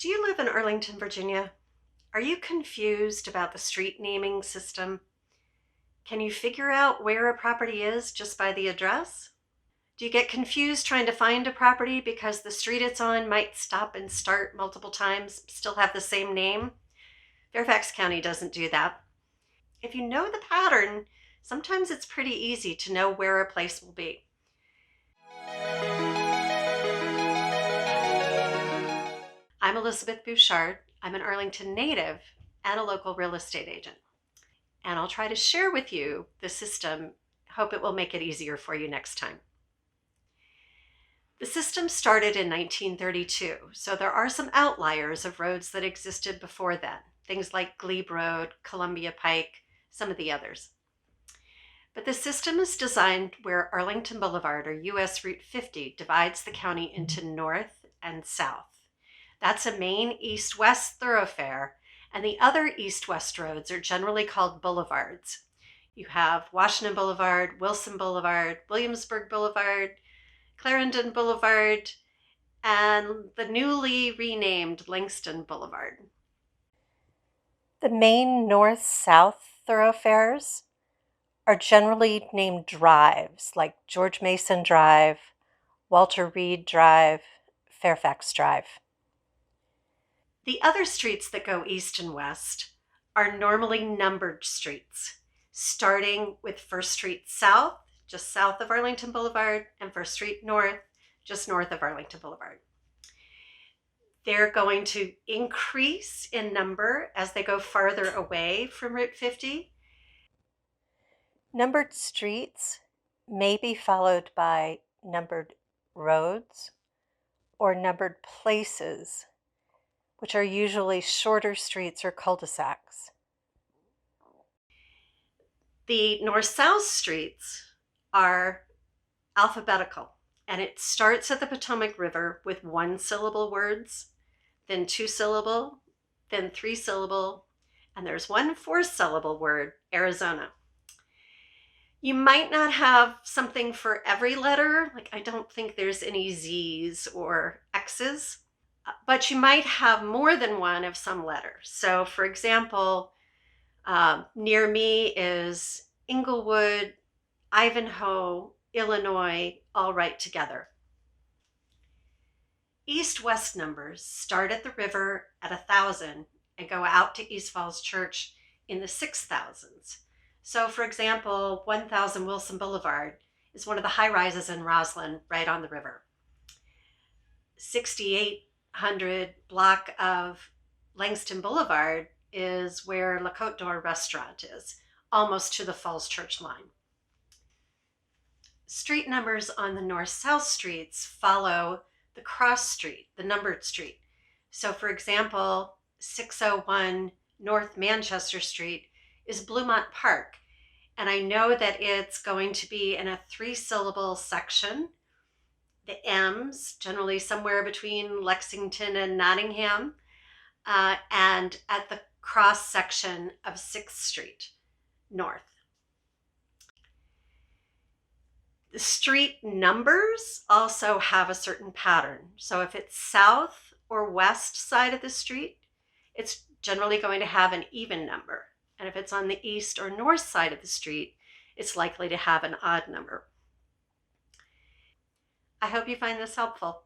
Do you live in Arlington, Virginia? Are you confused about the street naming system? Can you figure out where a property is just by the address? Do you get confused trying to find a property because the street it's on might stop and start multiple times, still have the same name? Fairfax County doesn't do that. If you know the pattern, sometimes it's pretty easy to know where a place will be. I'm Elizabeth Bouchard. I'm an Arlington native and a local real estate agent. And I'll try to share with you the system. Hope it will make it easier for you next time. The system started in 1932, so there are some outliers of roads that existed before then. Things like Glebe Road, Columbia Pike, some of the others. But the system is designed where Arlington Boulevard, or US Route 50, divides the county into north and south. That's a main east-west thoroughfare, and the other east-west roads are generally called boulevards. You have Washington Boulevard, Wilson Boulevard, Williamsburg Boulevard, Clarendon Boulevard, and the newly renamed Langston Boulevard. The main north-south thoroughfares are generally named drives, like George Mason Drive, Walter Reed Drive, Fairfax Drive. The other streets that go east and west are normally numbered streets, starting with First Street South, just south of Arlington Boulevard, and First Street North, just north of Arlington Boulevard. They're going to increase in number as they go farther away from Route 50. Numbered streets may be followed by numbered roads or numbered places, which are usually shorter streets or cul-de-sacs. The north-south streets are alphabetical, and it starts at the Potomac River with one-syllable words, then two-syllable, then three-syllable, and there's one four-syllable word, Arizona. You might not have something for every letter, like I don't think there's any Z's or X's, but you might have more than one of some letter. So for example, near me is Inglewood, Ivanhoe, Illinois, all right together. East-west numbers start at the river at 1,000 and go out to East Falls Church in the 6,000s. So for example, 1,000 Wilson Boulevard is one of the high rises in Roslyn, right on the river. 6,800 block of Langston Boulevard is where La Côte d'Or restaurant is, almost to the Falls Church line. Street numbers on the north-south streets follow the cross street, the numbered street. So for example, 601 North Manchester Street is Bluemont Park, and I know that it's going to be in a three-syllable section. The M's, generally somewhere between Lexington and Nottingham, and at the cross section of 6th Street North. The street numbers also have a certain pattern. So if it's south or west side of the street, it's generally going to have an even number. And if it's on the east or north side of the street, it's likely to have an odd number. I hope you find this helpful.